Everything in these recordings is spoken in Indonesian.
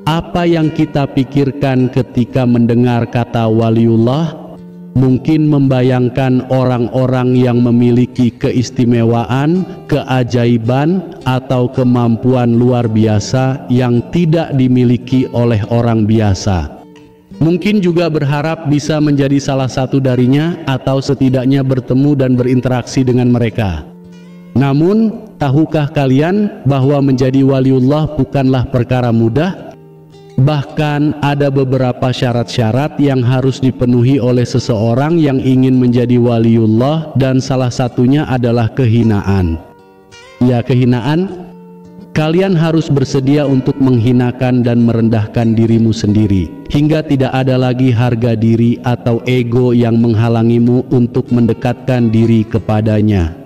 Apa yang kita pikirkan ketika mendengar kata waliullah? Mungkin membayangkan orang-orang yang memiliki keistimewaan, keajaiban, atau kemampuan luar biasa yang tidak dimiliki oleh orang biasa. Mungkin juga berharap bisa menjadi salah satu darinya atau setidaknya bertemu dan berinteraksi dengan mereka. Namun, tahukah kalian bahwa menjadi waliullah bukanlah perkara mudah? Bahkan ada beberapa syarat-syarat yang harus dipenuhi oleh seseorang yang ingin menjadi waliullah, dan salah satunya adalah kehinaan. Ya, kehinaan. Kalian harus bersedia untuk menghinakan dan merendahkan dirimu sendiri, hingga tidak ada lagi harga diri atau ego yang menghalangimu untuk mendekatkan diri kepadanya.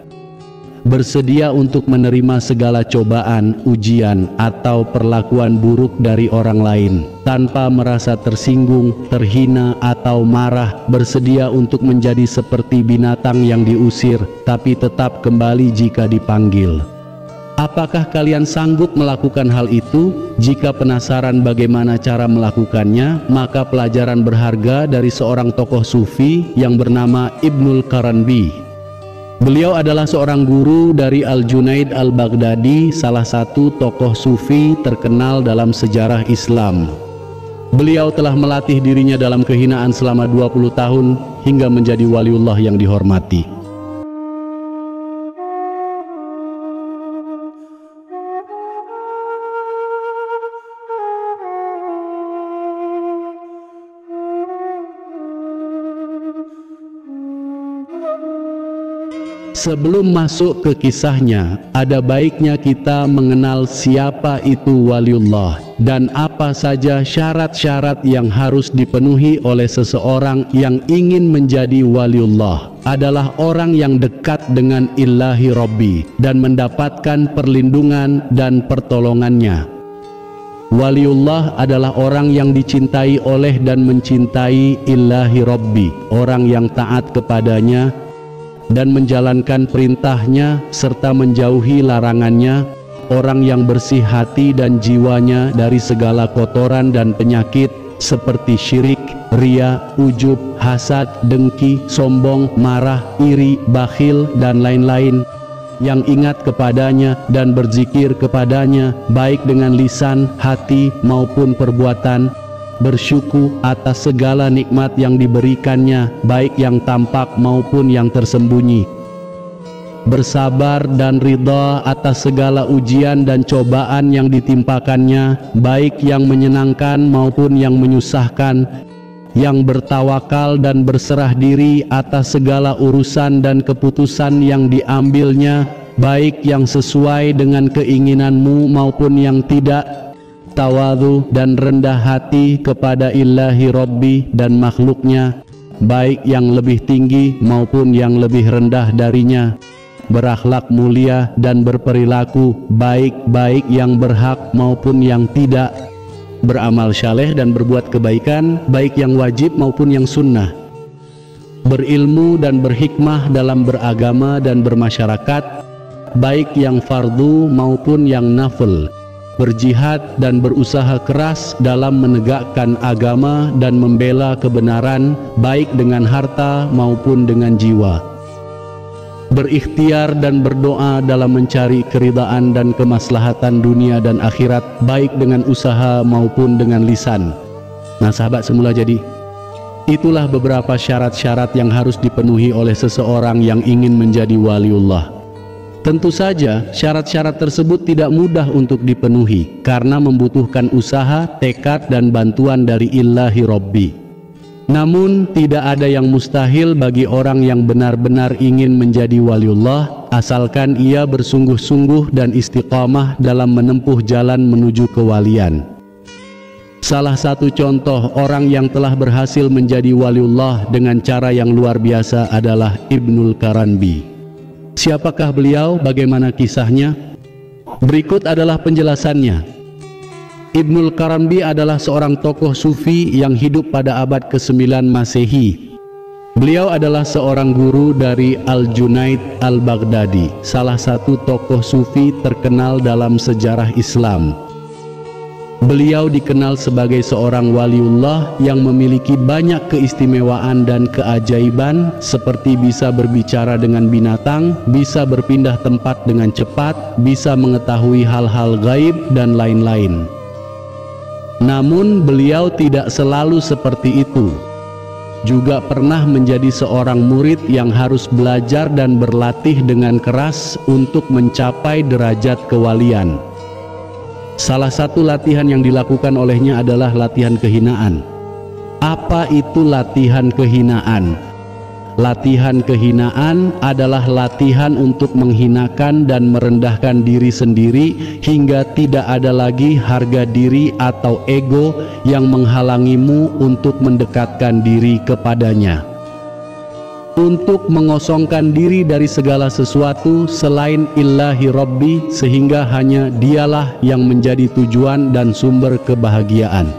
Bersedia untuk menerima segala cobaan, ujian, atau perlakuan buruk dari orang lain tanpa merasa tersinggung, terhina, atau marah. Bersedia untuk menjadi seperti binatang yang diusir tapi tetap kembali jika dipanggil. Apakah kalian sanggup melakukan hal itu? Jika penasaran bagaimana cara melakukannya, maka pelajaran berharga dari seorang tokoh sufi yang bernama Ibnul Qaranbi. Beliau adalah seorang guru dari Al-Junaid Al-Baghdadi, salah satu tokoh sufi terkenal dalam sejarah Islam. Beliau telah melatih dirinya dalam kehinaan selama 20 tahun hingga menjadi waliullah yang dihormati. Sebelum masuk ke kisahnya, ada baiknya kita mengenal siapa itu waliullah dan apa saja syarat-syarat yang harus dipenuhi oleh seseorang yang ingin menjadi waliullah. Adalah orang yang dekat dengan Ilahi Rabbi dan mendapatkan perlindungan dan pertolongannya. Waliullah adalah orang yang dicintai oleh dan mencintai Ilahi Rabbi, orang yang taat kepadanya dan menjalankan perintahnya serta menjauhi larangannya, orang yang bersih hati dan jiwanya dari segala kotoran dan penyakit seperti syirik, ria, ujub, hasad, dengki, sombong, marah, iri, bakhil, dan lain-lain, yang ingat kepadanya dan berzikir kepadanya baik dengan lisan, hati, maupun perbuatan, bersyukur atas segala nikmat yang diberikannya, baik yang tampak maupun yang tersembunyi, bersabar dan ridha atas segala ujian dan cobaan yang ditimpakannya, baik yang menyenangkan maupun yang menyusahkan, yang bertawakal dan berserah diri atas segala urusan dan keputusan yang diambilnya, baik yang sesuai dengan keinginanmu maupun yang tidak, tawadhu dan rendah hati kepada Ilahi Rabbi dan makhluknya, baik yang lebih tinggi maupun yang lebih rendah darinya, berakhlak mulia dan berperilaku baik-baik yang berhak maupun yang tidak, beramal syaleh dan berbuat kebaikan baik yang wajib maupun yang sunnah, berilmu dan berhikmah dalam beragama dan bermasyarakat baik yang fardu maupun yang nafil, berjihad dan berusaha keras dalam menegakkan agama dan membela kebenaran baik dengan harta maupun dengan jiwa, berikhtiar dan berdoa dalam mencari keridaan dan kemaslahatan dunia dan akhirat baik dengan usaha maupun dengan lisan. Nah sahabat semula, jadi itulah beberapa syarat-syarat yang harus dipenuhi oleh seseorang yang ingin menjadi waliullah. Tentu saja syarat-syarat tersebut tidak mudah untuk dipenuhi karena membutuhkan usaha, tekad, dan bantuan dari Ilahi Rabbi. Namun tidak ada yang mustahil bagi orang yang benar-benar ingin menjadi waliullah, asalkan ia bersungguh-sungguh dan istiqamah dalam menempuh jalan menuju kewalian. Salah satu contoh orang yang telah berhasil menjadi waliullah dengan cara yang luar biasa adalah Ibnul Qaranbi. Siapakah beliau? Bagaimana kisahnya? Berikut adalah penjelasannya. Ibnul Qaranbi adalah seorang tokoh sufi yang hidup pada abad ke-9 Masehi. Beliau adalah seorang guru dari Al-Junaid Al-Baghdadi, salah satu tokoh sufi terkenal dalam sejarah Islam. Beliau dikenal sebagai seorang waliullah yang memiliki banyak keistimewaan dan keajaiban, seperti bisa berbicara dengan binatang, bisa berpindah tempat dengan cepat, bisa mengetahui hal-hal gaib, dan lain-lain. Namun beliau tidak selalu seperti itu. Juga pernah menjadi seorang murid yang harus belajar dan berlatih dengan keras untuk mencapai derajat kewalian. Salah satu latihan yang dilakukan olehnya adalah latihan kehinaan. Apa itu latihan kehinaan? Latihan kehinaan adalah latihan untuk menghinakan dan merendahkan diri sendiri hingga tidak ada lagi harga diri atau ego yang menghalangimu untuk mendekatkan diri kepadanya. Untuk mengosongkan diri dari segala sesuatu selain Illahi Rabbi, sehingga hanya Dialah yang menjadi tujuan dan sumber kebahagiaan.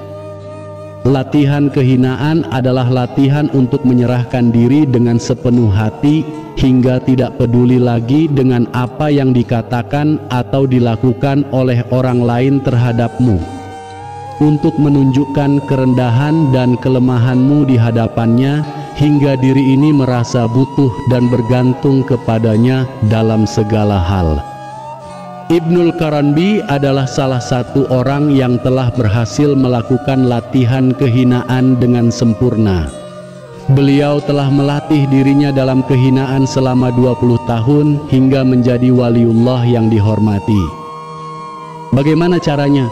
Latihan kehinaan adalah latihan untuk menyerahkan diri dengan sepenuh hati hingga tidak peduli lagi dengan apa yang dikatakan atau dilakukan oleh orang lain terhadapmu. Untuk menunjukkan kerendahan dan kelemahanmu di hadapannya hingga diri ini merasa butuh dan bergantung kepadanya dalam segala hal. Ibnul Qaranbi adalah salah satu orang yang telah berhasil melakukan latihan kehinaan dengan sempurna. Beliau telah melatih dirinya dalam kehinaan selama 20 tahun hingga menjadi waliullah yang dihormati. Bagaimana caranya?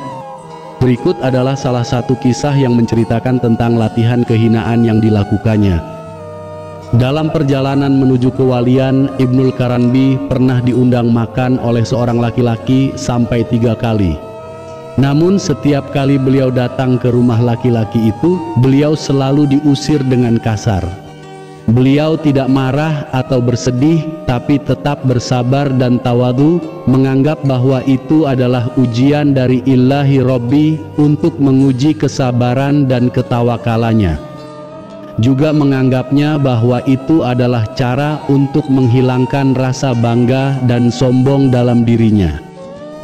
Berikut adalah salah satu kisah yang menceritakan tentang latihan kehinaan yang dilakukannya. Dalam perjalanan menuju kewalian, Ibnul Qaranbi pernah diundang makan oleh seorang laki-laki sampai 3 kali. Namun setiap kali beliau datang ke rumah laki-laki itu, beliau selalu diusir dengan kasar. Beliau tidak marah atau bersedih, tapi tetap bersabar dan tawadu, menganggap bahwa itu adalah ujian dari Illahi Rabbi untuk menguji kesabaran dan ketawakalannya. Juga menganggapnya bahwa itu adalah cara untuk menghilangkan rasa bangga dan sombong dalam dirinya.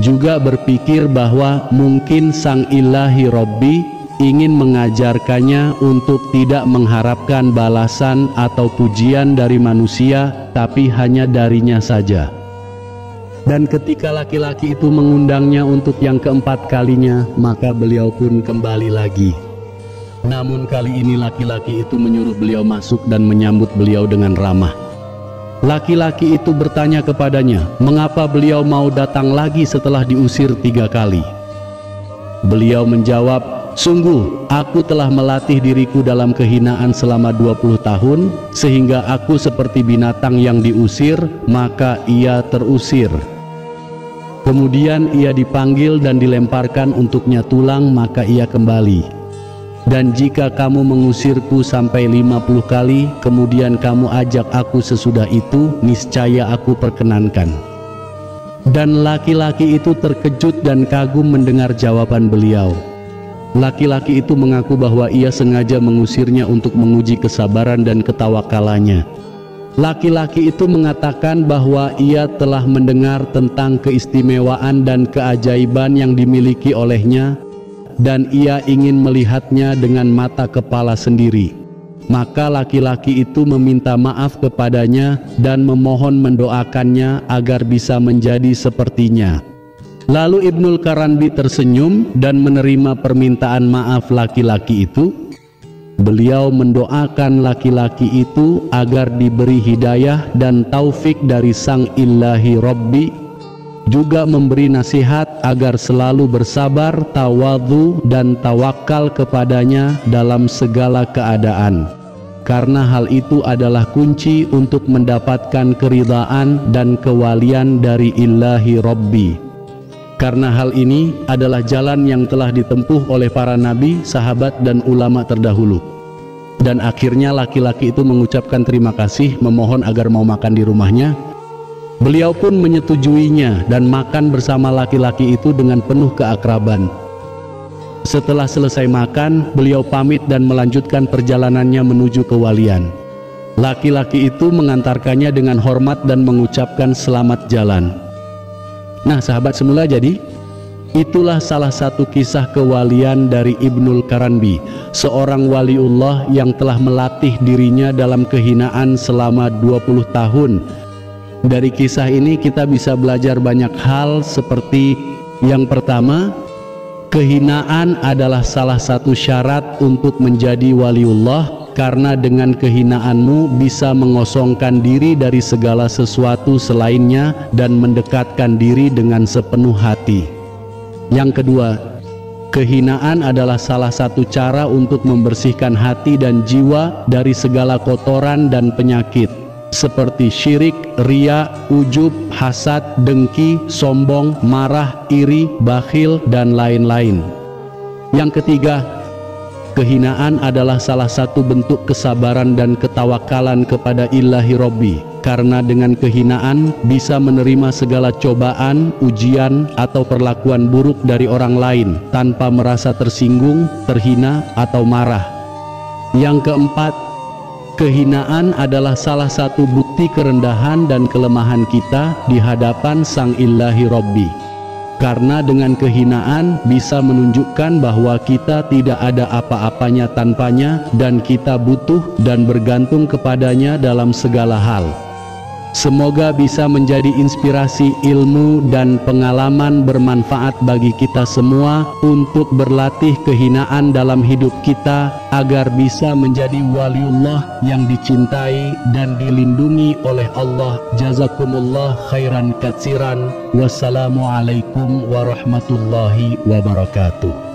Juga berpikir bahwa mungkin Sang Illahi Rabbi ingin mengajarkannya untuk tidak mengharapkan balasan atau pujian dari manusia, tapi hanya darinya saja. Dan ketika laki-laki itu mengundangnya untuk yang keempat kalinya, maka beliau pun kembali lagi. Namun kali ini laki-laki itu menyuruh beliau masuk dan menyambut beliau dengan ramah. Laki-laki itu bertanya kepadanya, mengapa beliau mau datang lagi setelah diusir 3 kali? Beliau menjawab, sungguh aku telah melatih diriku dalam kehinaan selama 20 tahun, sehingga aku seperti binatang yang diusir, maka ia terusir. Kemudian ia dipanggil dan dilemparkan untuknya tulang, maka ia kembali. Dan jika kamu mengusirku sampai 50 kali, kemudian kamu ajak aku sesudah itu, niscaya aku perkenankan. Dan laki-laki itu terkejut dan kagum mendengar jawaban beliau. Laki-laki itu mengaku bahwa ia sengaja mengusirnya untuk menguji kesabaran dan ketawakalannya. Laki-laki itu mengatakan bahwa ia telah mendengar tentang keistimewaan dan keajaiban yang dimiliki olehnya, dan ia ingin melihatnya dengan mata kepala sendiri. Maka laki-laki itu meminta maaf kepadanya dan memohon mendoakannya agar bisa menjadi sepertinya. Lalu Ibnul Qaranbi tersenyum dan menerima permintaan maaf laki-laki itu. Beliau mendoakan laki-laki itu agar diberi hidayah dan taufik dari Sang Illahi Rabbi, juga memberi nasihat agar selalu bersabar, tawadhu dan tawakal kepadanya dalam segala keadaan, karena hal itu adalah kunci untuk mendapatkan keridhaan dan kewalian dari Illahi Rabbi. Karena hal ini adalah jalan yang telah ditempuh oleh para nabi, sahabat dan ulama terdahulu. Dan akhirnya laki-laki itu mengucapkan terima kasih, memohon agar mau makan di rumahnya. Beliau pun menyetujuinya dan makan bersama laki-laki itu dengan penuh keakraban. Setelah selesai makan, beliau pamit dan melanjutkan perjalanannya menuju kewalian. Laki-laki itu mengantarkannya dengan hormat dan mengucapkan selamat jalan. Nah sahabat semula, jadi Itulah salah satu kisah kewalian dari Ibnul Qaranbi, seorang waliullah yang telah melatih dirinya dalam kehinaan selama 20 tahun. Dari kisah ini kita bisa belajar banyak hal, seperti yang pertama, kehinaan adalah salah satu syarat untuk menjadi waliullah, karena dengan kehinaanmu bisa mengosongkan diri dari segala sesuatu selainnya dan mendekatkan diri dengan sepenuh hati. Yang kedua, kehinaan adalah salah satu cara untuk membersihkan hati dan jiwa dari segala kotoran dan penyakit seperti syirik, riya, ujub, hasad, dengki, sombong, marah, iri, bakhil, dan lain-lain. Yang ketiga, kehinaan adalah salah satu bentuk kesabaran dan ketawakalan kepada Ilahi Robbi, karena dengan kehinaan bisa menerima segala cobaan, ujian, atau perlakuan buruk dari orang lain tanpa merasa tersinggung, terhina, atau marah. Yang keempat, kehinaan adalah salah satu bukti kerendahan dan kelemahan kita di hadapan Sang Ilahi Robbi, karena dengan kehinaan bisa menunjukkan bahwa kita tidak ada apa-apanya tanpanya dan kita butuh dan bergantung kepadanya dalam segala hal. Semoga bisa menjadi inspirasi ilmu dan pengalaman bermanfaat bagi kita semua untuk berlatih kehinaan dalam hidup kita agar bisa menjadi waliullah yang dicintai dan dilindungi oleh Allah. Jazakumullah khairan katsiran. Wassalamualaikum warahmatullahi wabarakatuh.